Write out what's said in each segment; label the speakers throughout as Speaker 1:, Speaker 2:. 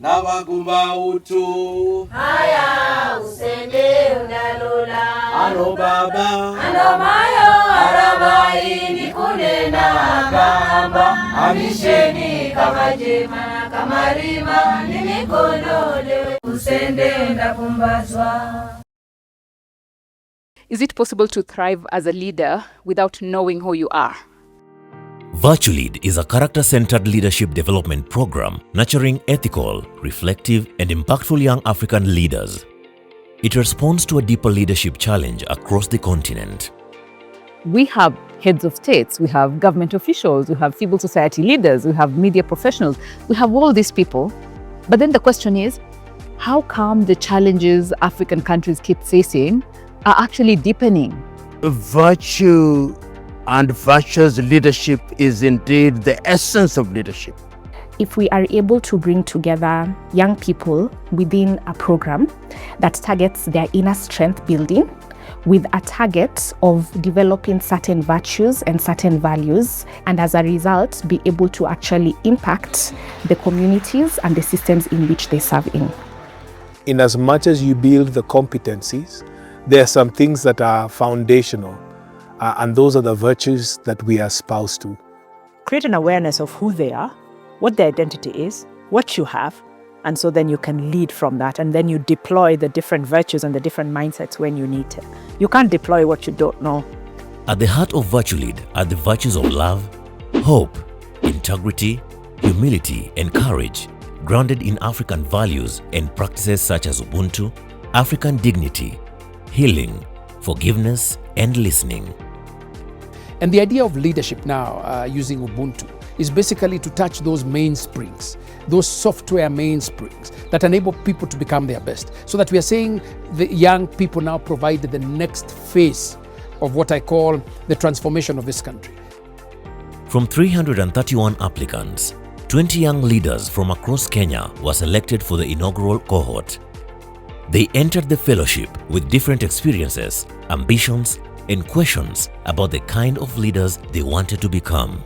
Speaker 1: Nabagumba utu
Speaker 2: haya usende unalola
Speaker 1: ano baba
Speaker 2: ano mayo arabaini kunena kamba amisheni kama jema kama rima nilikonole usende ndakumbazwa.
Speaker 3: Is it possible to thrive as a leader without knowing who you are?
Speaker 4: VirtueLead is a character-centered leadership development program nurturing ethical, reflective, and impactful young African leaders. It responds to a deeper leadership challenge across the continent.
Speaker 3: We have heads of states, we have government officials, we have civil society leaders, we have media professionals, we have all these people. But then the question is, how come the challenges African countries keep facing are actually deepening?
Speaker 5: Virtue and virtuous leadership is indeed the essence of leadership.
Speaker 6: If we are able to bring together young people within a program that targets their inner strength building with a target of developing certain virtues and certain values, and as a result be able to actually impact the communities and the systems in which they serve in.
Speaker 7: In as much as you build the competencies, there are some things that are foundational, and those are the virtues that we are espoused to.
Speaker 8: Create an awareness of who they are, what their identity is, what you have, and so then you can lead from that, and then you deploy the different virtues and the different mindsets when you need to. You can't deploy what you don't know.
Speaker 4: At the heart of VirtueLead are the virtues of love, hope, integrity, humility, and courage, grounded in African values and practices such as Ubuntu, African dignity, healing, forgiveness, and listening.
Speaker 9: And the idea of leadership now, using Ubuntu, is basically to touch those mainsprings, those software mainsprings that enable people to become their best. So that we are saying the young people now provide the next phase of what I call the transformation of this country.
Speaker 4: From 331 applicants, 20 young leaders from across Kenya were selected for the inaugural cohort. They entered the fellowship with different experiences, ambitions, and questions about the kind of leaders they wanted to become.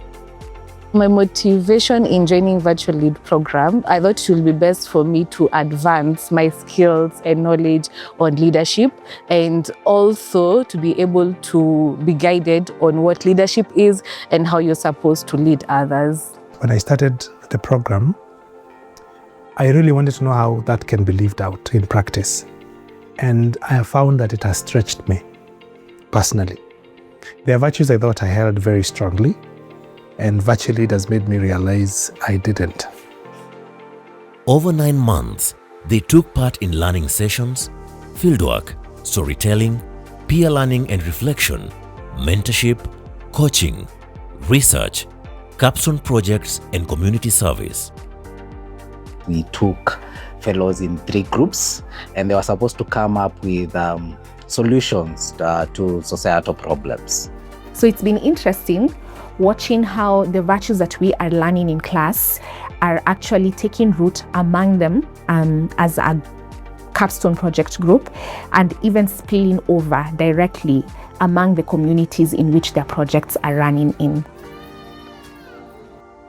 Speaker 3: My motivation in joining VirtueLead program, I thought it would be best for me to advance my skills and knowledge on leadership, and also to be able to be guided on what leadership is and how you're supposed to lead others.
Speaker 10: When I started the program, I really wanted to know how that can be lived out in practice. And I have found that it has stretched me personally. There are virtues I thought I held very strongly, and VirtueLead has made me realize I didn't.
Speaker 4: Over 9 months, they took part in learning sessions, fieldwork, storytelling, peer learning and reflection, mentorship, coaching, research, capstone projects, and community service.
Speaker 11: We took fellows in 3 groups, and they were supposed to come up with solutions to societal problems.
Speaker 6: So it's been interesting watching how the virtues that we are learning in class are actually taking root among them as a capstone project group, and even spilling over directly among the communities in which their projects are running in.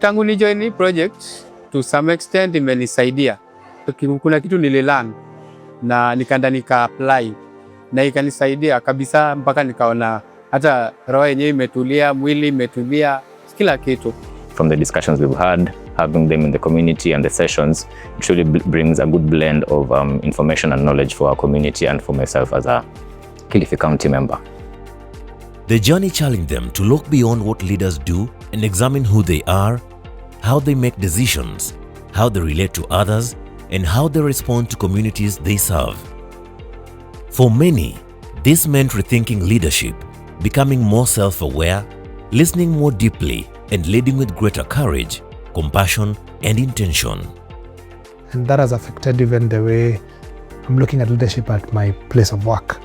Speaker 12: Tangu ni join hii project, to some extent imenisaidia. Kuna kitu nililearn na nikaenda nika-apply na ikanisaidia kabisa mpaka nikaona hata roho yenyewe imetulia, mwili imetulia, kila kitu.
Speaker 13: From the discussions we've had, having them in the community and the sessions, it truly brings a good blend of information and knowledge for our community and for myself as a Kilifi County member.
Speaker 4: The journey challenged them to look beyond what leaders do and examine who they are, how they make decisions, how they relate to others, and how they respond to communities they serve. For many, this meant rethinking leadership, becoming more self-aware, listening more deeply, and leading with greater courage, compassion, and intention.
Speaker 10: And that has affected even the way I'm looking at leadership at my place of work.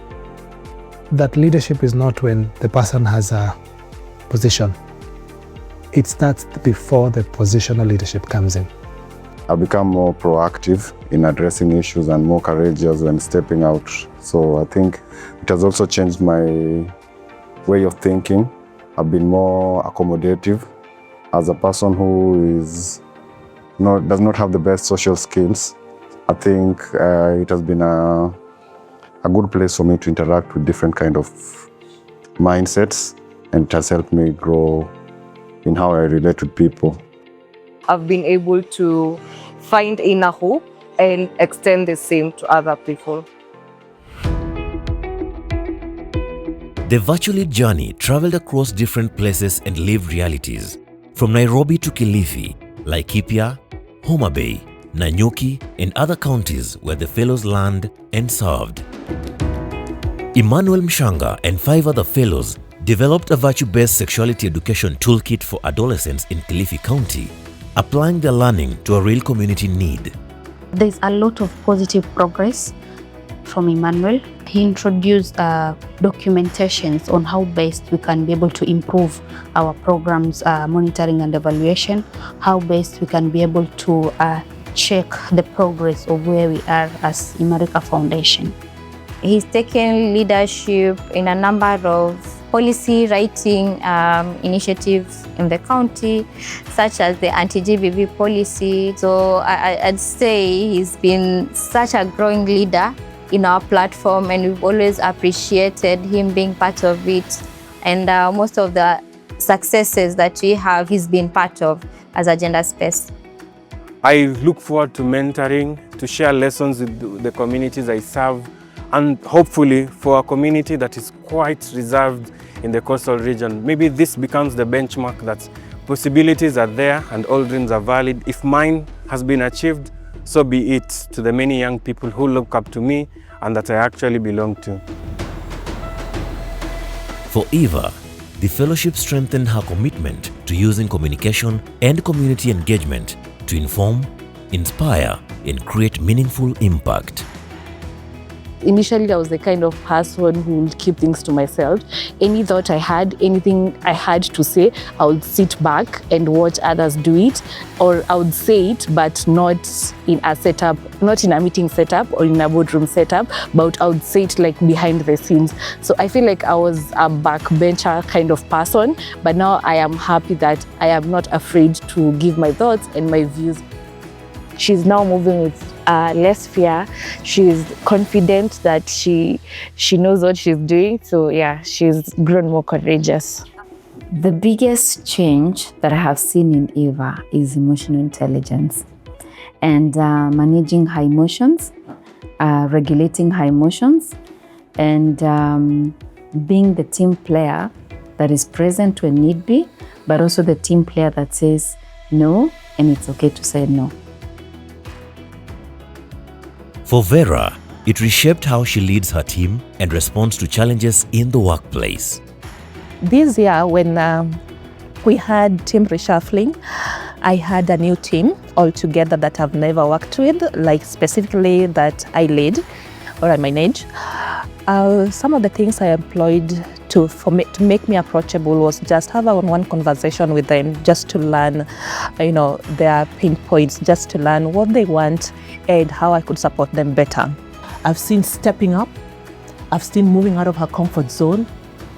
Speaker 10: That leadership is not when the person has a position. It starts before the positional leadership comes in.
Speaker 14: I've become more proactive in addressing issues and more courageous when stepping out. So I think it has also changed my way of thinking. I've been more accommodative as a person who is does not have the best social skills, I think it has been a good place for me to interact with different kind of mindsets, and it has helped me grow in how I relate with people.
Speaker 15: I've been able to find inner hope and extend the same to other people.
Speaker 4: The VirtueLead journey traveled across different places and lived realities, from Nairobi to Kilifi, Laikipia, Homa Bay, Nanyuki, and other counties where the fellows learned and served. Emmanuel Mshanga and 5 other fellows developed a virtue-based sexuality education toolkit for adolescents in Kilifi County, applying their learning to a real community need.
Speaker 16: There's a lot of positive progress from Emmanuel. He introduced documentations on how best we can be able to improve our programs, monitoring and evaluation, how best we can be able to check the progress of where we are as Imarika Foundation.
Speaker 17: He's taken leadership in a number of policy writing initiatives in the county, such as the anti-GBV policy. So I'd say he's been such a growing leader in our platform, and we've always appreciated him being part of it. And most of the successes that we have, he's been part of as a gender space.
Speaker 18: I look forward to mentoring, to share lessons with the communities I serve, and hopefully for a community that is quite reserved in the coastal region. Maybe this becomes the benchmark that possibilities are there and all dreams are valid. If mine has been achieved, so be it, to the many young people who look up to me and that I actually belong to.
Speaker 4: For Eva, the fellowship strengthened her commitment to using communication and community engagement to inform, inspire, and create meaningful impact.
Speaker 3: Initially, I was the kind of person who would keep things to myself. Any thought I had, anything I had to say, I would sit back and watch others do it, or I would say it, but not in a setup, not in a meeting setup or in a boardroom setup, but I would say it like behind the scenes. So I feel like I was a backbencher kind of person, but now I am happy that I am not afraid to give my thoughts and my views. She's now moving with less fear. She's confident that she knows what she's doing. So yeah, she's grown more courageous.
Speaker 16: The biggest change that I have seen in Eva is emotional intelligence and managing her emotions, regulating her emotions, and being the team player that is present when need be, but also the team player that says no, and it's okay to say no.
Speaker 4: For Vera, it reshaped how she leads her team and responds to challenges in the workplace.
Speaker 19: This year, when we had team reshuffling, I had a new team altogether that I've never worked with, like specifically that I lead or I manage. Some of the things I employed to make me approachable was just have a one-on-one conversation with them, just to learn, their pain points, just to learn what they want and how I could support them better.
Speaker 20: I've seen stepping up, I've seen moving out of her comfort zone,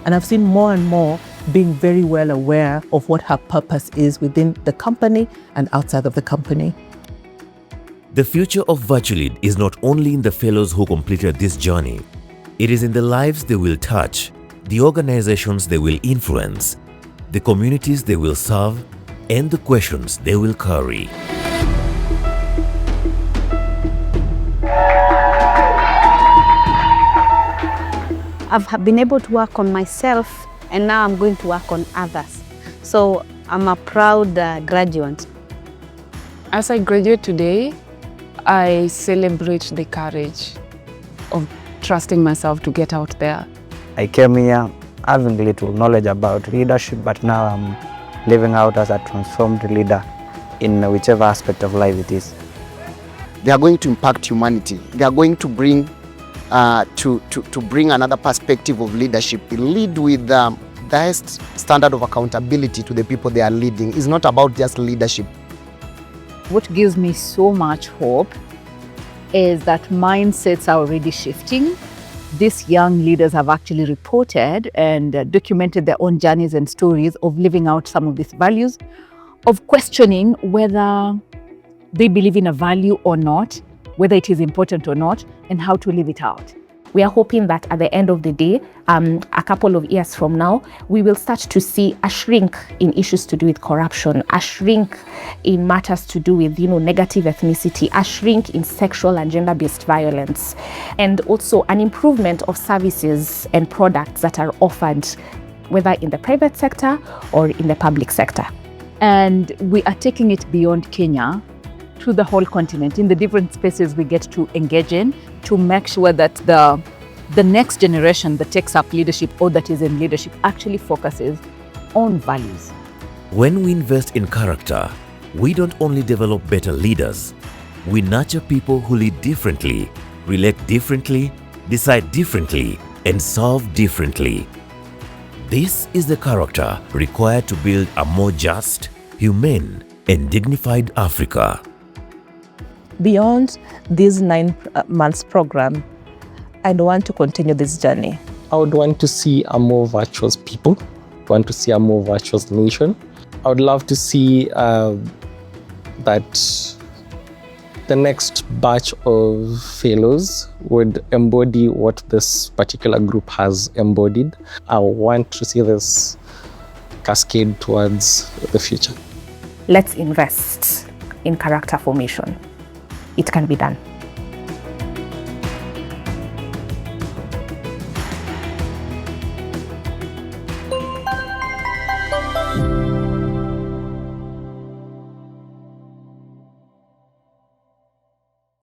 Speaker 20: and I've seen more and more being very well aware of what her purpose is within the company and outside of the company.
Speaker 4: The future of VirtueLead is not only in the fellows who completed this journey, it is in the lives they will touch, the organizations they will influence, the communities they will serve, and the questions they will carry.
Speaker 21: I've been able to work on myself, and now I'm going to work on others. So I'm a proud graduate.
Speaker 3: As I graduate today, I celebrate the courage of trusting myself to get out there.
Speaker 22: I came here having little knowledge about leadership, but now I'm living out as a transformed leader in whichever aspect of life it is.
Speaker 23: They are going to impact humanity. They are going to bring bring another perspective of leadership. Lead with the highest standard of accountability to the people they are leading. It's not about just leadership.
Speaker 8: What gives me so much hope is that mindsets are already shifting. These young leaders have actually reported and documented their own journeys and stories of living out some of these values, of questioning whether
Speaker 6: they believe in a value or not, whether it is important or not, and how to live it out. We are hoping that at the end of the day, a couple of years from now, we will start to see a shrink in issues to do with corruption, a shrink in matters to do with, negative ethnicity, a shrink in sexual and gender-based violence, and also an improvement of services and products that are offered, whether in the private sector or in the public sector.
Speaker 1: And we are taking it beyond Kenya to the whole continent, in the different spaces we get to engage in, to make sure that the next generation that takes up leadership or that is in leadership actually focuses on values.
Speaker 4: When we invest in character, we don't only develop better leaders, we nurture people who lead differently, relate differently, decide differently, and solve differently. This is the character required to build a more just, humane, and dignified Africa.
Speaker 19: Beyond this 9 months program, I'd want to continue this journey.
Speaker 2: I would want to see a more virtuous people, want to see a more virtuous nation. I would love to see that the next batch of fellows would embody what this particular group has embodied. I want to see this cascade towards the future.
Speaker 6: Let's invest in character formation. It can be done.